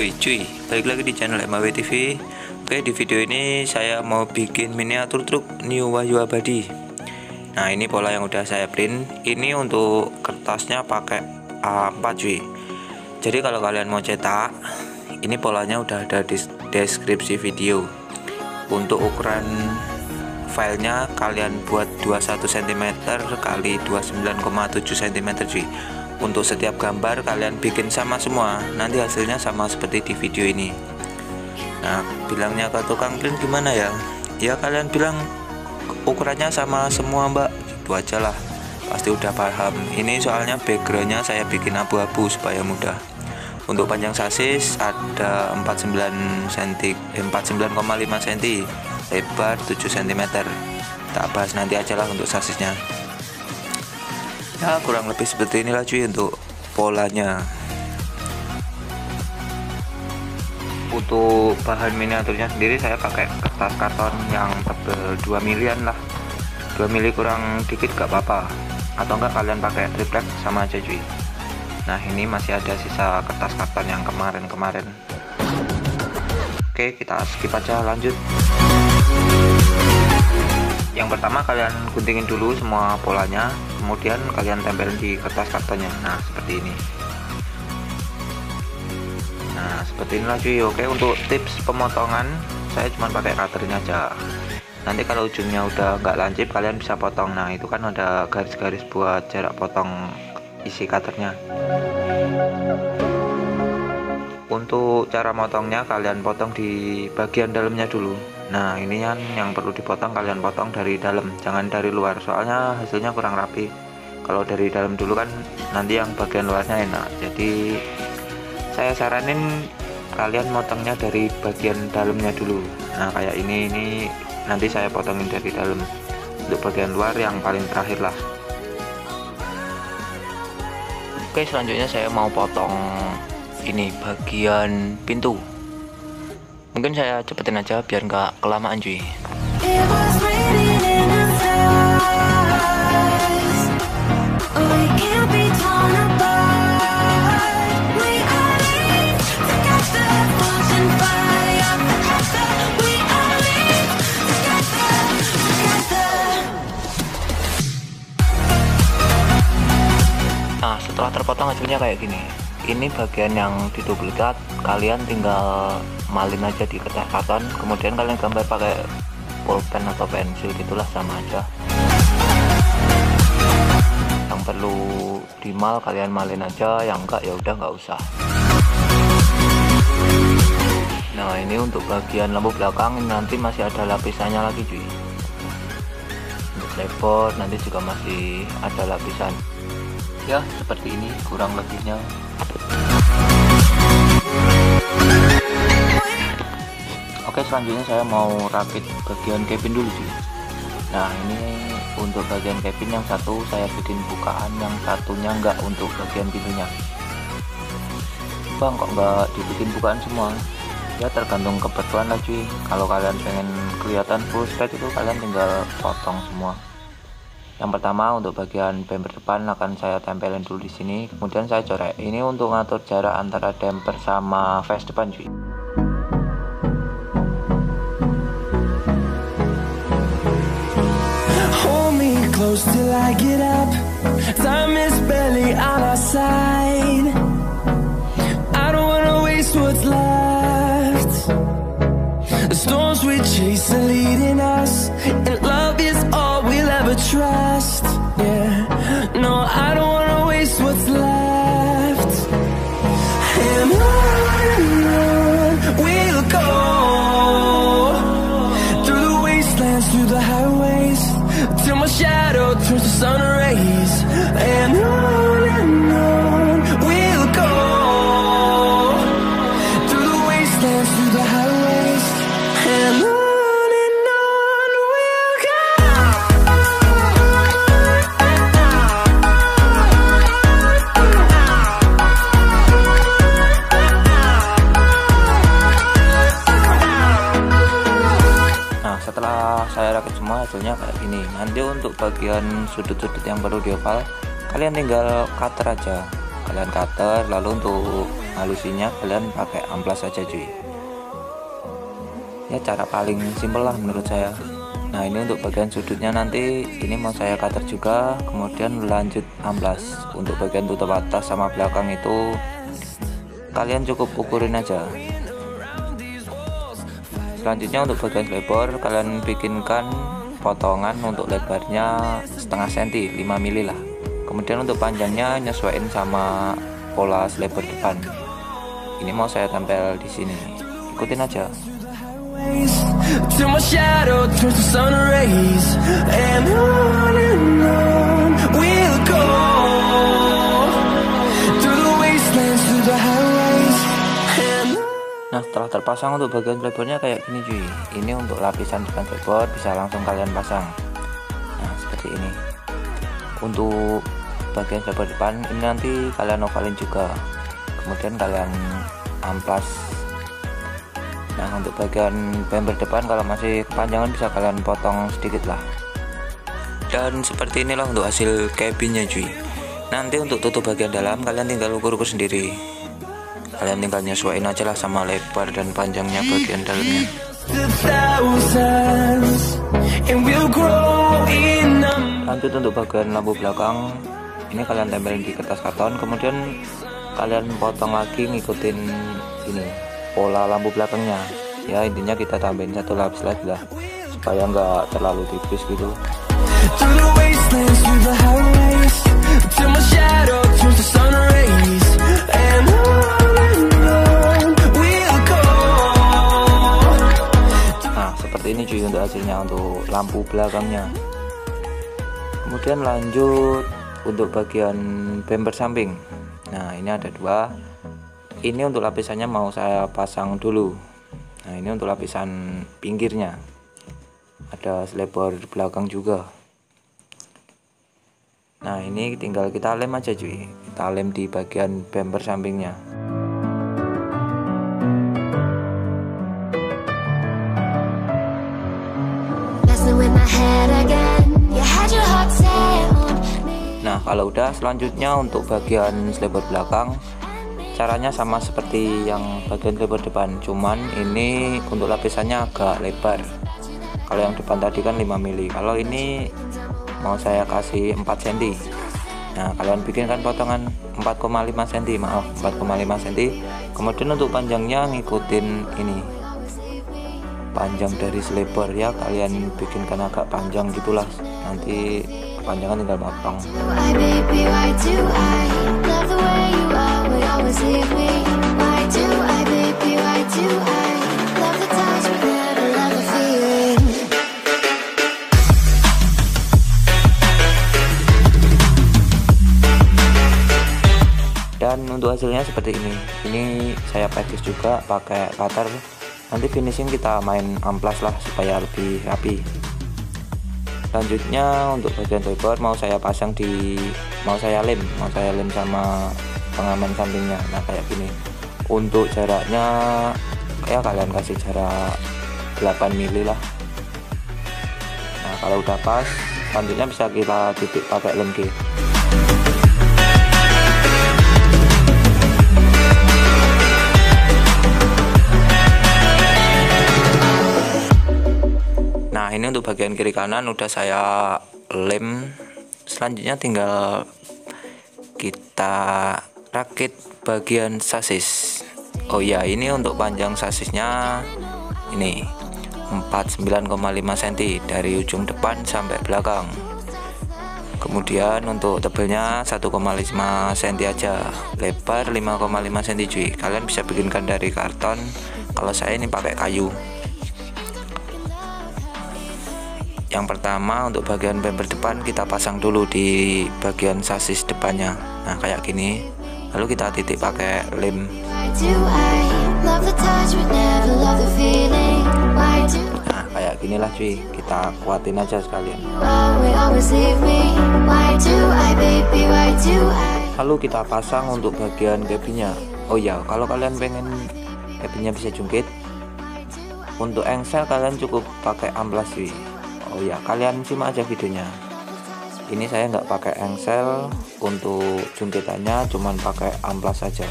Yoi cuy, balik lagi di channel MAW TV. Oke, di video ini saya mau bikin miniatur truk New Wahyu Abadi. Nah, ini pola yang udah saya print. Ini untuk kertasnya pakai A4 cuy. Jadi kalau kalian mau cetak, ini polanya udah ada di deskripsi video. Untuk ukuran filenya kalian buat 21 cm kali 29,7 cm cuy. Untuk setiap gambar kalian bikin sama semua, nanti hasilnya sama seperti di video ini. Nah, bilangnya ke tukang print gimana ya? Ya kalian bilang ukurannya sama semua mbak, gitu aja lah, pasti udah paham. Ini soalnya backgroundnya saya bikin abu-abu supaya mudah. Untuk panjang sasis ada 49,5 cm, lebar 7 cm. Tak bahas nanti aja lah untuk sasisnya. Ya kurang lebih seperti inilah cuy untuk polanya. Untuk bahan miniaturnya sendiri saya pakai kertas karton yang tebal 2 milian lah, 2 mili kurang dikit gak apa-apa, atau enggak kalian pakai triplek sama aja cuy. Nah ini masih ada sisa kertas karton yang kemarin-kemarin. Oke, kita skip aja, lanjut. Yang pertama kalian guntingin dulu semua polanya, kemudian kalian tempelin di kertas kartonnya. Nah seperti ini. Nah seperti inilah cuy. Oke, untuk tips pemotongan saya cuma pakai cutter ini aja. Nanti kalau ujungnya udah nggak lancip kalian bisa potong. Nah itu kan ada garis-garis buat jarak potong isi cutternya. Untuk cara motongnya kalian potong di bagian dalamnya dulu. Nah ini kan yang perlu dipotong, kalian potong dari dalam, jangan dari luar, soalnya hasilnya kurang rapi. Kalau dari dalam dulu kan nanti yang bagian luarnya enak. Jadi saya saranin kalian motongnya dari bagian dalamnya dulu. Nah kayak ini nanti saya potongin dari dalam. Untuk bagian luar yang paling terakhir lah. Oke, selanjutnya saya mau potong ini bagian pintu. Mungkin saya cepetin aja biar nggak kelamaan cuy. Nah setelah terpotong hasilnya kayak gini. Ini bagian yang diduplikat, kalian tinggal malin aja di kertas karton, kemudian kalian gambar pakai pulpen atau pensil, gitulah, sama aja. Yang perlu dimal kalian malin aja, yang enggak ya udah nggak usah. Nah ini untuk bagian lampu belakang nanti masih ada lapisannya lagi cuy. Untuk flyboard nanti juga masih ada lapisan. Ya seperti ini kurang lebihnya. Oke, selanjutnya saya mau rakit bagian cabin dulu cuy. Nah ini untuk bagian cabin yang satu saya bikin bukaan, yang satunya enggak untuk bagian pintunya. Bang kok enggak dibikin bukaan semua? Ya tergantung kebutuhan lah cuy. Kalau kalian pengen kelihatan full spread itu kalian tinggal potong semua. Yang pertama untuk bagian bumper depan akan saya tempelin dulu di sini, kemudian saya coret. Ini untuk ngatur jarak antara damper sama face depan cuy. Hold me close till I get up. Time is barely on our side. I don't wanna waste what's left. The storms we chase are leading us, and love is all we'll ever trust. Yeah, no, I don't wanna waste what's left. And on we'll go, through the wastelands, through the highways, till my shadow turns to sun rays. And on we'll go, through the wastelands, through the highways, and on we'll go. Nah setelah saya rakit semua hasilnya kayak gini. Nanti untuk bagian sudut-sudut yang perlu dioval kalian tinggal cutter aja. kalian cutter, lalu untuk halusinya kalian pakai amplas saja cuy. Ya cara paling simpel lah menurut saya. Nah ini untuk bagian sudutnya nanti ini mau saya cutter juga, kemudian lanjut amplas. Untuk bagian tutup atas sama belakang itu kalian cukup ukurin aja. Selanjutnya untuk bagian lebar kalian bikinkan potongan untuk lebarnya setengah senti, 5 mili lah. Kemudian untuk panjangnya nyesuaiin sama pola lebar depan. Ini mau saya tempel di sini. Ikutin aja. Till my shadow turns to sun rays, and on we'll go through the wastelands, through the highways. Nah setelah terpasang untuk bagian flipboardnya kayak gini cuy. Ini untuk lapisan depan flipboard bisa langsung kalian pasang. Nah seperti ini. Untuk bagian flipboard depan ini nanti kalian ovalin juga, kemudian kalian amplas. Nah untuk bagian bumper depan kalau masih kepanjangan bisa kalian potong sedikit lah. Dan seperti inilah untuk hasil cabinnya cuy. Nanti untuk tutup bagian dalam kalian tinggal ukur-ukur sendiri. Kalian tinggal nyesuaiin aja lah sama lebar dan panjangnya bagian dalamnya. Lanjut untuk bagian lampu belakang, ini kalian tempelin di kertas karton, kemudian kalian potong lagi ngikutin ini pola lampu belakangnya. Ya intinya kita tambahin satu lapis lagi lah supaya nggak terlalu tipis gitu. Nah seperti ini cuy untuk hasilnya untuk lampu belakangnya. Kemudian lanjut untuk bagian bumper samping. Nah ini ada dua. Ini untuk lapisannya mau saya pasang dulu. Nah ini untuk lapisan pinggirnya. Ada selebar belakang juga. Nah ini tinggal kita lem aja cuy. Kita lem di bagian bumper sampingnya. Nah kalau udah, selanjutnya untuk bagian selebar belakang caranya sama seperti yang bagian selebar depan, cuman ini untuk lapisannya agak lebar. Kalau yang depan tadi kan 5 mili, kalau ini mau saya kasih 4 cm. Nah kalian bikinkan potongan 4,5 cm, maaf 4,5 cm. Kemudian untuk panjangnya ngikutin ini panjang dari selebar ya, kalian bikinkan agak panjang gitulah, nanti kepanjangan tinggal potong. Dan untuk hasilnya seperti ini. Ini saya practice juga pakai cutter. Nanti finishing kita main amplas lah supaya lebih rapi. Selanjutnya untuk bagian lebar mau saya pasang mau saya lem sama pengaman sampingnya. Nah kayak gini. Untuk jaraknya ya kalian kasih jarak 8 mili lah. Nah kalau udah pas, selanjutnya bisa kita titik pakai lem G. Nah ini untuk bagian kiri kanan udah saya lem. Selanjutnya tinggal kita rakit bagian sasis. Oh ya, ini untuk panjang sasisnya ini 49,5 cm dari ujung depan sampai belakang. Kemudian untuk tebelnya 1,5 cm aja, lebar 5,5 cm cuy. Kalian bisa bikinkan dari karton, kalau saya ini pakai kayu. Yang pertama untuk bagian bumper depan kita pasang dulu di bagian sasis depannya. Nah kayak gini, lalu kita titik pakai lem. Nah kayak ginilah cuy, kita kuatin aja sekalian. Lalu kita pasang untuk bagian cabinnya. Oh ya, kalau kalian pengen cabinnya bisa jungkit, untuk engsel kalian cukup pakai amplas cuy. Oh ya, kalian simak aja videonya. Ini saya nggak pakai engsel, untuk jungkitannya cuman pakai amplas saja.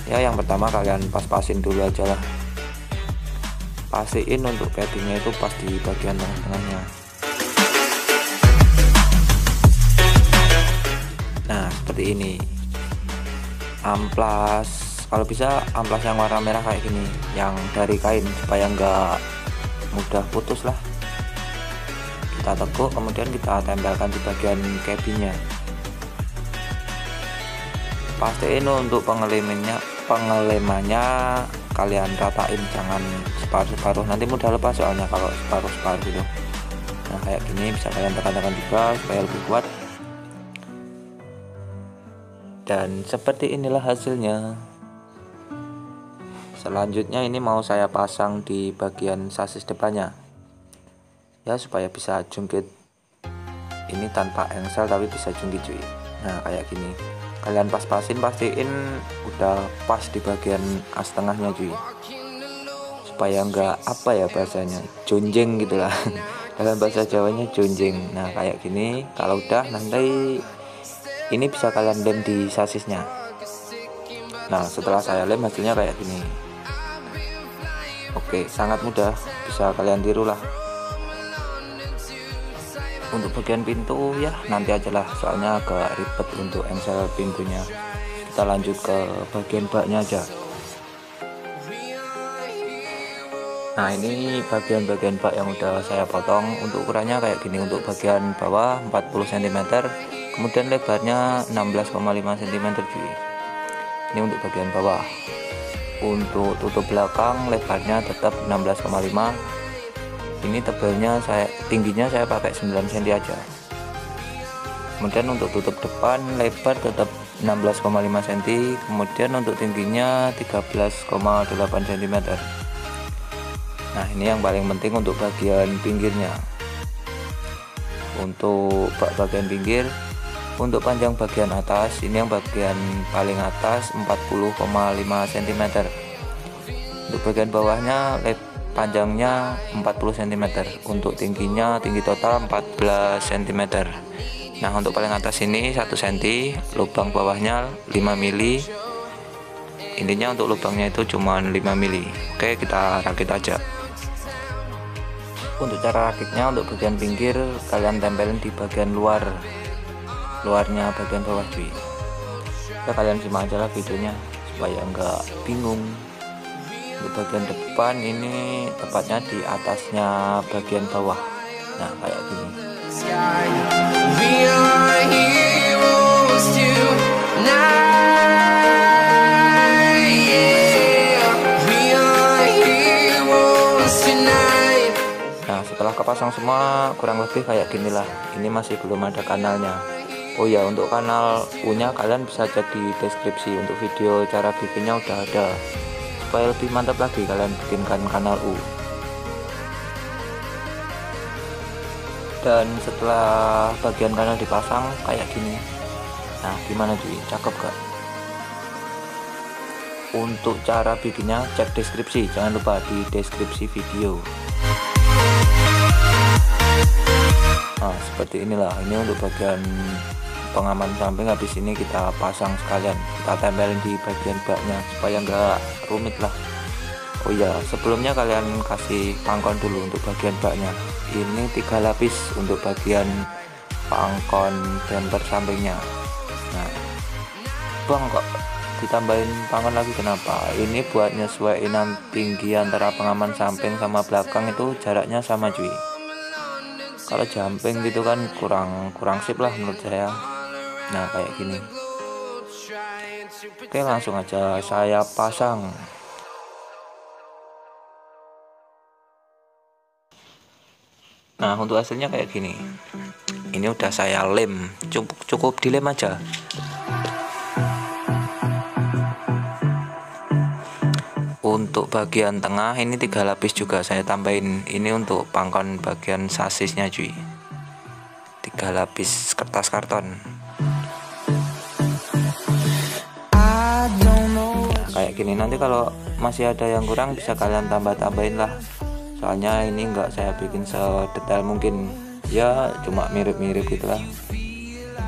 Ya, yang pertama kalian pas-pasin dulu aja lah. Pastiin untuk paddingnya itu pas di bagian tengah-tengahnya. Nah, seperti ini. Amplas, kalau bisa amplas yang warna merah kayak gini, yang dari kain, supaya nggak mudah putus lah. Kita tekuk, kemudian kita tempelkan di bagian cabinnya. Pastiin untuk pengelemannya kalian ratain, jangan separuh-separuh, nanti mudah lepas soalnya kalau separuh-separuh gitu. Nah, kayak gini bisa kalian tekan-tekan juga supaya lebih kuat. Dan seperti inilah hasilnya. Selanjutnya ini mau saya pasang di bagian sasis depannya, ya, supaya bisa jungkit ini tanpa engsel tapi bisa jungkit cuy. Nah, kayak gini kalian pastiin udah pas di bagian as tengahnya cuy, supaya enggak apa ya bahasanya, jonjeng gitulah. Dalam bahasa Jawanya jonjeng. Nah, kayak gini kalau udah, nanti ini bisa kalian lem di sasisnya. Nah, setelah saya lem hasilnya kayak gini. Oke, sangat mudah, bisa kalian tiru lah. Untuk bagian pintu ya nanti aja lah, soalnya agak ribet untuk engsel pintunya. Kita lanjut ke bagian baknya aja. Nah, ini bagian-bagian bak yang udah saya potong. Untuk ukurannya kayak gini. Untuk bagian bawah 40 cm, kemudian lebarnya 16,5 cm cuy. Ini untuk bagian bawah. Untuk tutup belakang lebarnya tetap 16,5. Ini tebalnya tingginya saya pakai 9 cm aja. Kemudian untuk tutup depan lebar tetap 16,5 cm, kemudian untuk tingginya 13,8 cm. Nah, ini yang paling penting untuk bagian pinggirnya. Untuk bagian pinggir, untuk panjang bagian atas, ini yang bagian paling atas 40,5 cm. Untuk bagian bawahnya panjangnya 40 cm, untuk tinggi total 14 cm. Nah, untuk paling atas ini 1 cm, lubang bawahnya 5 mili. Intinya untuk lubangnya itu cuma 5 mili. Oke, kita rakit aja. Untuk cara rakitnya, untuk bagian pinggir kalian tempelin di bagian luarnya bagian bawah cuy. Ya, kalian simak aja lah videonya supaya enggak bingung. Untuk bagian depan ini tepatnya di atasnya bagian bawah. Nah, kayak gini. Nah, setelah kepasang semua kurang lebih kayak gini lah. Ini masih belum ada kanalnya. Oh ya, untuk kanal U-nya kalian bisa cek di deskripsi. Untuk video cara bikinnya udah ada. Supaya lebih mantap lagi kalian bikinkan kanal U. Dan setelah bagian kanal dipasang kayak gini. Nah, gimana cuy, cakep gak? Untuk cara bikinnya cek deskripsi, jangan lupa di deskripsi video. Nah, seperti inilah. Ini untuk bagian pengaman samping. Habis ini kita pasang sekalian, kita tempelin di bagian baknya supaya enggak rumit lah. Oh iya, sebelumnya kalian kasih pangkon dulu untuk bagian baknya. Ini 3 lapis untuk bagian pangkon bumper sampingnya. Nah, bang, kok ditambahin pangkon lagi, kenapa? Ini buat nyesuaiin tinggi antara pengaman samping sama belakang, itu jaraknya sama cuy. Kalau jumping gitu kan kurang sip lah menurut saya. Nah, kayak gini. Oke, langsung aja saya pasang. Nah, untuk hasilnya kayak gini. Ini udah saya lem, cukup dilem aja. Untuk bagian tengah ini 3 lapis juga saya tambahin. Ini untuk pangkon bagian sasisnya cuy. 3 lapis kertas karton. Kayak gini. Nanti kalau masih ada yang kurang bisa kalian tambah-tambahin lah, soalnya ini enggak saya bikin sedetail mungkin ya cuma mirip-mirip gitulah.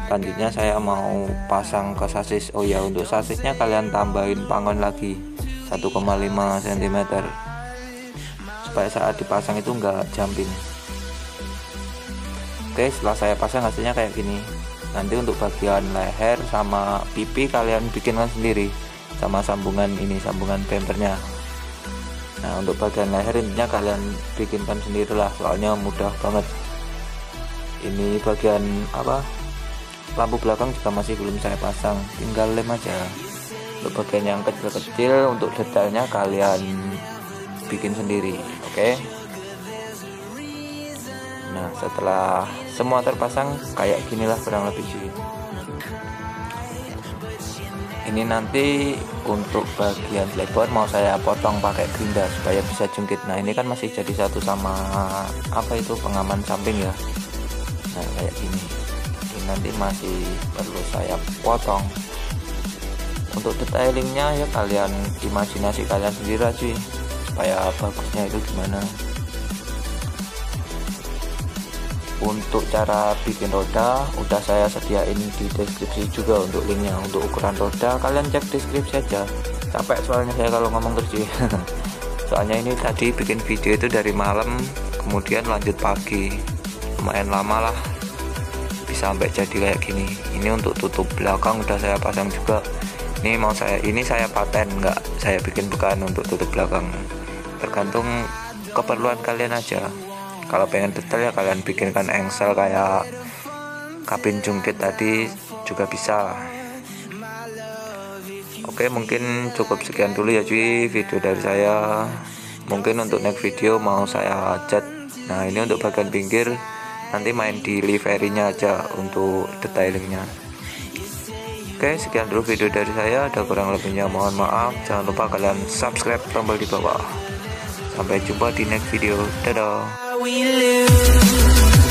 Selanjutnya saya mau pasang ke sasis. Oh ya, untuk sasisnya kalian tambahin pangon lagi 1,5 cm supaya saat dipasang itu enggak jumping. Oke, setelah saya pasang hasilnya kayak gini. Nanti untuk bagian leher sama pipi kalian bikinkan sendiri sama sambungan ini, sambungan bempernya. Nah, untuk bagian leher intinya kalian bikinkan sendirilah, soalnya mudah banget. Ini bagian lampu belakang juga masih belum saya pasang, tinggal lem aja. Untuk bagian yang kecil-kecil, untuk detailnya kalian bikin sendiri, oke? Nah, setelah semua terpasang kayak ginilah kurang lebih sih. Ini nanti untuk bagian flipboard mau saya potong pakai gerinda supaya bisa jungkit. Nah, ini kan masih jadi satu sama pengaman samping ya. Nah, kayak gini. Ini nanti masih perlu saya potong. Untuk detailingnya ya kalian imajinasi kalian sendiri aja supaya bagusnya itu gimana. Untuk cara bikin roda udah saya sediain di deskripsi juga untuk linknya. Untuk ukuran roda kalian cek deskripsi aja. Capek soalnya saya kalau ngomong terus. Soalnya ini tadi bikin video itu dari malam, kemudian lanjut pagi, lumayan lama lah bisa sampai jadi kayak gini. Ini untuk tutup belakang udah saya pasang juga. Ini saya paten, nggak saya bikin bukan untuk tutup belakang. Tergantung keperluan kalian aja. Kalau pengen detail ya kalian bikinkan engsel kayak kabin jungkit tadi juga bisa. Oke, mungkin cukup sekian dulu ya cuy video dari saya. Mungkin untuk next video mau saya cat. Nah, ini untuk bagian pinggir nanti main di liverynya aja untuk detailingnya. Oke, sekian dulu video dari saya. Ada kurang lebihnya mohon maaf. Jangan lupa kalian subscribe tombol di bawah. Sampai jumpa di next video. Dadah. We lose.